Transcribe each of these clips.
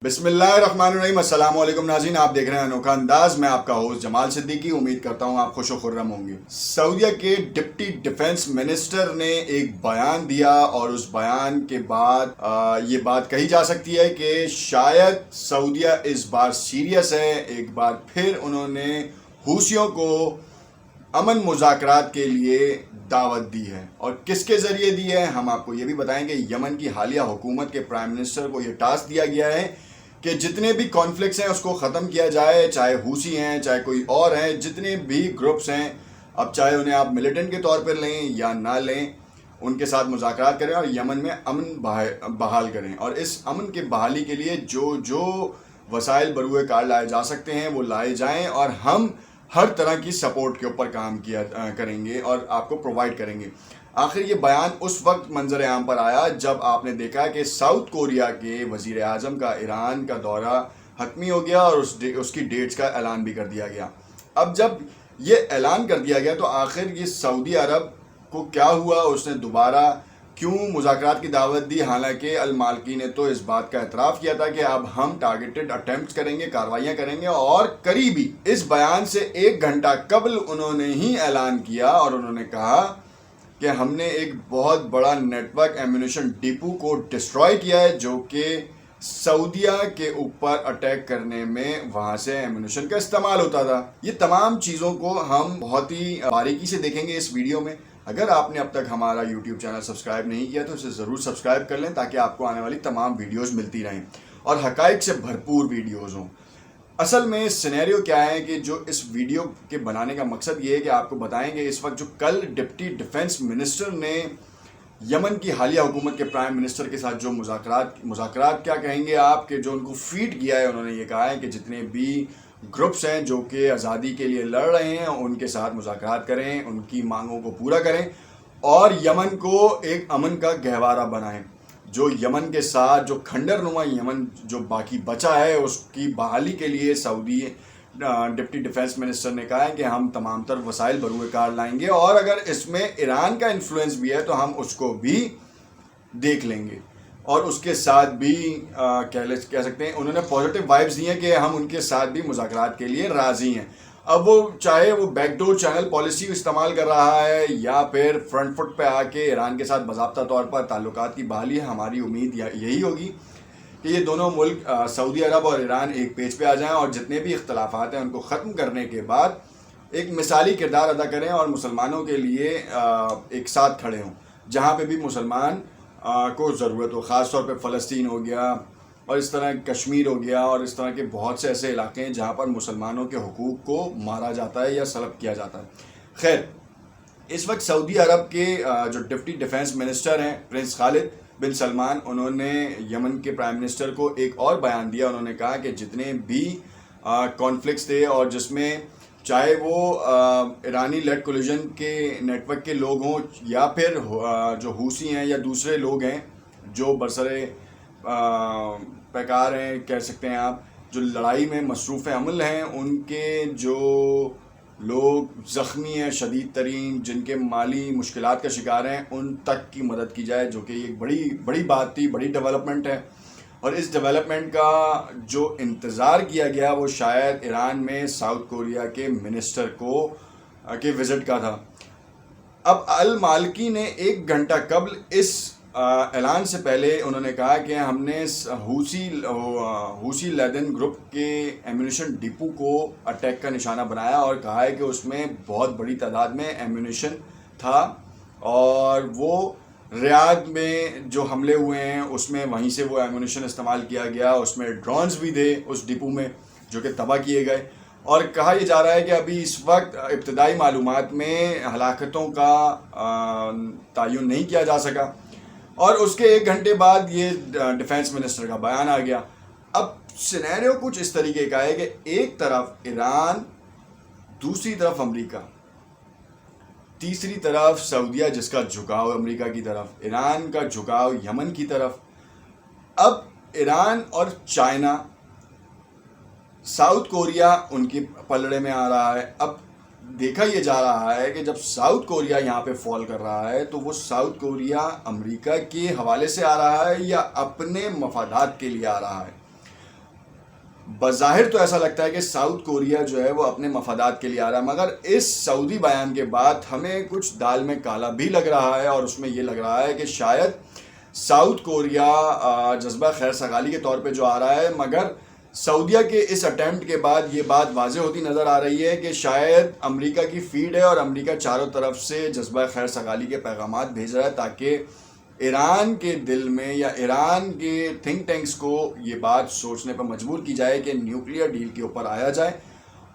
بسم اللہ الرحمن الرحیم۔ السلام علیکم ناظرین، آپ دیکھ رہے ہیں انوکھا انداز۔ میں آپ کا ہوسٹ جمال صدیقی، امید کرتا ہوں آپ خوش و خرم ہوں گے۔ سعودیہ کے ڈپٹی ڈیفنس منسٹر نے ایک بیان دیا اور اس بیان کے بعد یہ بات کہی جا سکتی ہے کہ شاید سعودیہ اس بار سیریس ہے۔ ایک بار پھر انہوں نے حوثیوں کو امن مذاکرات کے لیے دعوت دی ہے، اور کس کے ذریعے دی ہے ہم آپ کو یہ بھی بتائیں گے۔ یمن کی حالیہ حکومت کے پرائم منسٹر کو یہ ٹاسک دیا گیا ہے کہ جتنے بھی کانفلکٹس ہیں اس کو ختم کیا جائے، چاہے حوثی ہیں چاہے کوئی اور ہیں، جتنے بھی گروپس ہیں، اب چاہے انہیں آپ ملیٹنٹ کے طور پر لیں یا نہ لیں، ان کے ساتھ مذاکرات کریں اور یمن میں امن بحال کریں، اور اس امن کی بحالی کے لیے جو وسائل بروئے کار لائے جا سکتے ہیں وہ لائے جائیں، اور ہم ہر طرح کی سپورٹ کے اوپر کام کریں گے اور آپ کو پرووائڈ کریں گے۔ آخر یہ بیان اس وقت منظر عام پر آیا جب آپ نے دیکھا کہ ساؤتھ کوریا کے وزیر اعظم کا ایران کا دورہ حتمی ہو گیا اور اس کی ڈیٹس کا اعلان بھی کر دیا گیا۔ اب جب یہ اعلان کر دیا گیا تو آخر یہ سعودی عرب کو کیا ہوا، اس نے دوبارہ کیوں مذاکرات کی دعوت دی؟ حالانکہ المالکی نے تو اس بات کا اعتراف کیا تھا کہ اب ہم ٹارگیٹڈ اٹیمپٹس کریں گے، کارروائیاں کریں گے، اور قریبی اس بیان سے 1 گھنٹہ قبل انہوں نے ہی اعلان کیا اور انہوں نے کہا کہ ہم نے ایک بہت بڑا نیٹ ورک ایمونیشن ڈپو کو ڈسٹروائے کیا ہے جو کہ سعودیہ کے اوپر اٹیک کرنے میں وہاں سے ایمونیشن کا استعمال ہوتا تھا۔ یہ تمام چیزوں کو ہم بہت ہی باریکی سے دیکھیں گے اس ویڈیو میں۔ اگر آپ نے اب تک ہمارا یوٹیوب چینل سبسکرائب نہیں کیا تو اسے ضرور سبسکرائب کر لیں تاکہ آپ کو آنے والی تمام ویڈیوز ملتی رہیں اور حقائق سے بھرپور ویڈیوز ہوں۔ اصل میں سینیریو کیا ہے کہ جو اس ویڈیو کے بنانے کا مقصد یہ ہے کہ آپ کو بتائیں کہ اس وقت جو کل ڈپٹی ڈیفنس منسٹر نے یمن کی حالیہ حکومت کے پرائم منسٹر کے ساتھ جو مذاکرات کیا کہیں گے آپ، کہ جو ان کو فیڈ کیا ہے، انہوں نے یہ کہا ہے کہ جتنے بھی گروپس ہیں جو کہ آزادی کے لیے لڑ رہے ہیں ان کے ساتھ مذاکرات کریں، ان کی مانگوں کو پورا کریں اور یمن کو ایک امن کا گہوارہ بنائیں۔ جو یمن کے ساتھ جو کھنڈر نما یمن جو باقی بچا ہے اس کی بحالی کے لیے سعودی ڈپٹی ڈیفنس منسٹر نے کہا ہے کہ ہم تمام تر وسائل بروئے کار لائیں گے، اور اگر اس میں ایران کا انفلوئنس بھی ہے تو ہم اس کو بھی دیکھ لیں گے، اور اس کے ساتھ بھی کہہ سکتے ہیں انہوں نے پازیٹیو وائبز دی ہیں کہ ہم ان کے ساتھ بھی مذاکرات کے لیے راضی ہیں۔ اب وہ چاہے وہ بیک ڈور چینل پالیسی استعمال کر رہا ہے یا پھر فرنٹ فٹ پہ آ کے ایران کے ساتھ باضابطہ طور پر تعلقات کی بحالی ہے، ہماری امید یہی ہوگی کہ یہ دونوں ملک سعودی عرب اور ایران ایک پیج پہ آ جائیں اور جتنے بھی اختلافات ہیں ان کو ختم کرنے کے بعد ایک مثالی کردار ادا کریں اور مسلمانوں کے لیے ایک ساتھ کھڑے ہوں جہاں پہ بھی مسلمان کو ضرورت ہو، خاص طور پہ فلسطین ہو گیا اور اس طرح کشمیر ہو گیا اور اس طرح کے بہت سے ایسے علاقے ہیں جہاں پر مسلمانوں کے حقوق کو مارا جاتا ہے یا سلب کیا جاتا ہے۔ خیر، اس وقت سعودی عرب کے جو ڈپٹی ڈیفنس منسٹر ہیں پرنس خالد بن سلمان، انہوں نے یمن کے پرائم منسٹر کو ایک اور بیان دیا۔ انہوں نے کہا کہ جتنے بھی کانفلکٹس تھے اور جس میں چاہے وہ ایرانی لیڈ کولیجن کے نیٹ ورک کے لوگ ہوں یا پھر جو حوثی ہیں یا دوسرے لوگ ہیں جو برسرے پیکار ہیں، کہہ سکتے ہیں آپ، جو لڑائی میں مصروف عمل ہیں، ان کے جو لوگ زخمی ہیں شدید ترین، جن کے مالی مشکلات کا شکار ہیں، ان تک کی مدد کی جائے، جو کہ ایک بڑی بات تھی، بڑی ڈیولپمنٹ ہے۔ اور اس ڈیولپمنٹ کا جو انتظار کیا گیا وہ شاید ایران میں ساؤتھ کوریا کے منسٹر کے وزٹ کا تھا۔ اب المالکی نے 1 گھنٹہ قبل اس اعلان سے پہلے انہوں نے کہا کہ ہم نے حوثی لیدن گروپ کے ایمونیشن ڈپو کو اٹیک کا نشانہ بنایا اور کہا ہے کہ اس میں بہت بڑی تعداد میں ایمونیشن تھا، اور وہ ریاض میں جو حملے ہوئے ہیں اس میں وہیں سے وہ ایمونیشن استعمال کیا گیا، اس میں ڈرونز بھی تھے اس ڈپو میں جو کہ تباہ کیے گئے، اور کہا یہ جا رہا ہے کہ ابھی اس وقت ابتدائی معلومات میں ہلاکتوں کا تعین نہیں کیا جا سکا، اور اس کے 1 گھنٹے بعد یہ ڈیفنس منسٹر کا بیان آ گیا۔ اب سینیریو کچھ اس طریقے کا ہے کہ ایک طرف ایران، دوسری طرف امریکہ، تیسری طرف سعودیہ جس کا جھکاؤ امریکہ کی طرف، ایران کا جھکاؤ یمن کی طرف۔ اب ایران اور چائنا، ساؤتھ کوریا ان کی پلڑے میں آ رہا ہے۔ اب دیکھا یہ جا رہا ہے کہ جب ساؤتھ کوریا یہاں پہ فال کر رہا ہے تو وہ ساؤتھ کوریا امریکہ کے حوالے سے آ رہا ہے یا اپنے مفادات کے لیے آ رہا ہے؟ بظاہر تو ایسا لگتا ہے کہ ساؤتھ کوریا جو ہے وہ اپنے مفادات کے لیے آ رہا ہے، مگر اس سعودی بیان کے بعد ہمیں کچھ دال میں کالا بھی لگ رہا ہے، اور اس میں یہ لگ رہا ہے کہ شاید ساؤتھ کوریا جذبہ خیر سگالی کے طور پہ جو آ رہا ہے، مگر سعودیہ کے اس اٹیمپٹ کے بعد یہ بات واضح ہوتی نظر آ رہی ہے کہ شاید امریکہ کی فیڈ ہے، اور امریکہ چاروں طرف سے جذبہ خیر سگالی کے پیغامات بھیج رہا ہے تاکہ ایران کے دل میں یا ایران کے تھنک ٹینکس کو یہ بات سوچنے پر مجبور کی جائے کہ نیوکلیئر ڈیل کے اوپر آیا جائے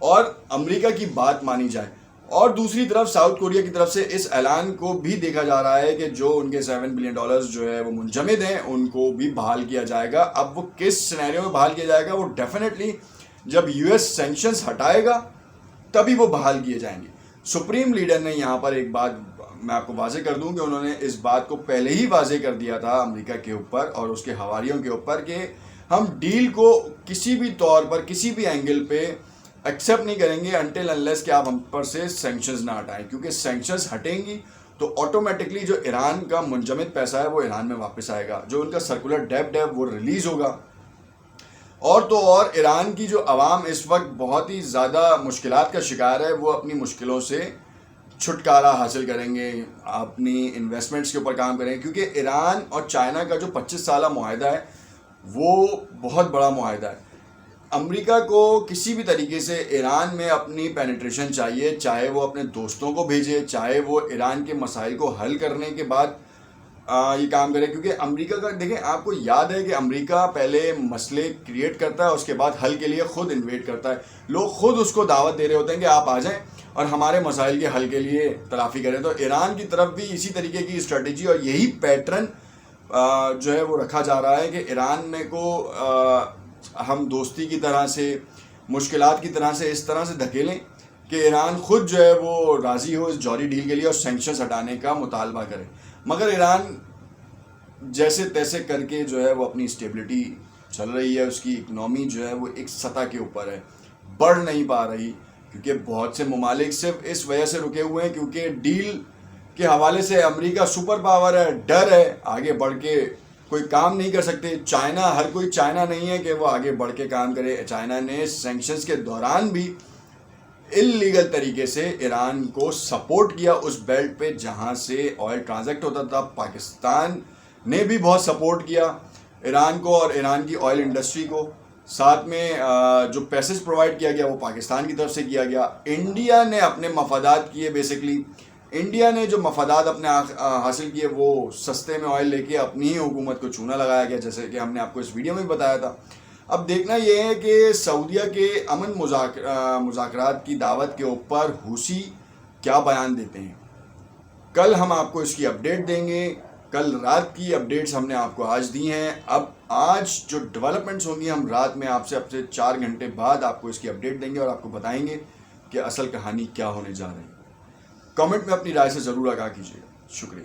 اور امریکہ کی بات مانی جائے۔ اور دوسری طرف ساؤتھ کوریا کی طرف سے اس اعلان کو بھی دیکھا جا رہا ہے کہ جو ان کے $7 بلین جو ہے وہ منجمد ہیں ان کو بھی بحال کیا جائے گا۔ اب وہ کس سینیریو میں بحال کیا جائے گا، وہ ڈیفینیٹلی جب US سینکشنز ہٹائے گا تبھی وہ بحال کیے جائیں گے۔ سپریم لیڈر نے یہاں پر ایک بات میں آپ کو واضح کر دوں کہ انہوں نے اس بات کو پہلے ہی واضح کر دیا تھا امریکہ کے اوپر اور اس کے حواریوں کے اوپر کہ ہم ڈیل کو کسی بھی طور پر کسی بھی اینگل پہ ایکسیپٹ نہیں کریں گے انٹل انلیس کہ آپ ہم پر سے سینکشنز نہ ہٹائیں، کیونکہ سینکشنز ہٹیں گی تو آٹومیٹکلی جو ایران کا منجمد پیسہ ہے وہ ایران میں واپس آئے گا، جو ان کا سرکولر ڈیبٹ ہے وہ ریلیز ہوگا، اور تو اور ایران کی جو عوام اس وقت بہت ہی زیادہ مشکلات کا شکار ہے، وہ اپنی مشکلوں سے چھٹکارا حاصل کریں گے، اپنی انویسٹمنٹس کے اوپر کام کریں گے، کیونکہ ایران اور چائنا کا جو 25 سالہ معاہدہ ہے وہ بہت بڑا معاہدہ ہے۔ امریکہ کو کسی بھی طریقے سے ایران میں اپنی پینیٹریشن چاہیے، چاہے وہ اپنے دوستوں کو بھیجے، چاہے وہ ایران کے مسائل کو حل کرنے کے بعد یہ کام کرے، کیونکہ امریکہ کا دیکھیں آپ کو یاد ہے کہ امریکہ پہلے مسئلے کریٹ کرتا ہے، اس کے بعد حل کے لیے خود انویٹ کرتا ہے، لوگ خود اس کو دعوت دے رہے ہوتے ہیں کہ آپ آ جائیں اور ہمارے مسائل کے حل کے لیے تلافی کریں۔ تو ایران کی طرف بھی اسی طریقے کی اسٹریٹجی اور یہی پیٹرن جو ہے وہ رکھا جا رہا ہے کہ ایران میں کو ہم دوستی کی طرح سے، مشکلات کی طرح سے، اس طرح سے دھکیلیں کہ ایران خود جو ہے وہ راضی ہو اس جوہری ڈیل کے لیے اور سینکشنز ہٹانے کا مطالبہ کرے، مگر ایران جیسے تیسے کر کے جو ہے وہ اپنی اسٹیبلٹی چل رہی ہے، اس کی اکنامی جو ہے وہ ایک سطح کے اوپر ہے، بڑھ نہیں پا رہی، کیونکہ بہت سے ممالک صرف اس وجہ سے رکے ہوئے ہیں کیونکہ ڈیل کے حوالے سے امریکہ سپر پاور ہے، ڈر ہے، آگے بڑھ کے کوئی کام نہیں کر سکتے۔ چائنا، ہر کوئی چائنا نہیں ہے کہ وہ آگے بڑھ کے کام کرے۔ چائنا نے سینکشنز کے دوران بھی اللیگل طریقے سے ایران کو سپورٹ کیا اس بیلٹ پہ جہاں سے آئل ٹرانزیکٹ ہوتا تھا۔ پاکستان نے بھی بہت سپورٹ کیا ایران کو اور ایران کی آئل انڈسٹری کو، ساتھ میں جو پیسز پرووائڈ کیا گیا وہ پاکستان کی طرف سے کیا گیا۔ انڈیا نے اپنے مفادات کیے، بیسکلی انڈیا نے جو مفادات اپنے حاصل کیے وہ سستے میں آئل لے کے اپنی ہی حکومت کو چونا لگایا گیا، جیسے کہ ہم نے آپ کو اس ویڈیو میں بتایا تھا۔ اب دیکھنا یہ ہے کہ سعودیہ کے امن مذاکرات کی دعوت کے اوپر حوثی کیا بیان دیتے ہیں۔ کل ہم آپ کو اس کی اپڈیٹ دیں گے، کل رات کی اپڈیٹس ہم نے آپ کو آج دی ہیں۔ اب آج جو ڈیولپمنٹس ہوں گی ہم رات میں آپ سے 4 گھنٹے بعد آپ کو اس کی اپڈیٹ دیں گے اور آپ کو بتائیں گے کہ اصل کہانی کیا ہونے جا رہی ہے۔ کامنٹ میں اپنی رائے سے ضرور آگاہ کیجیے گا۔ شکریہ۔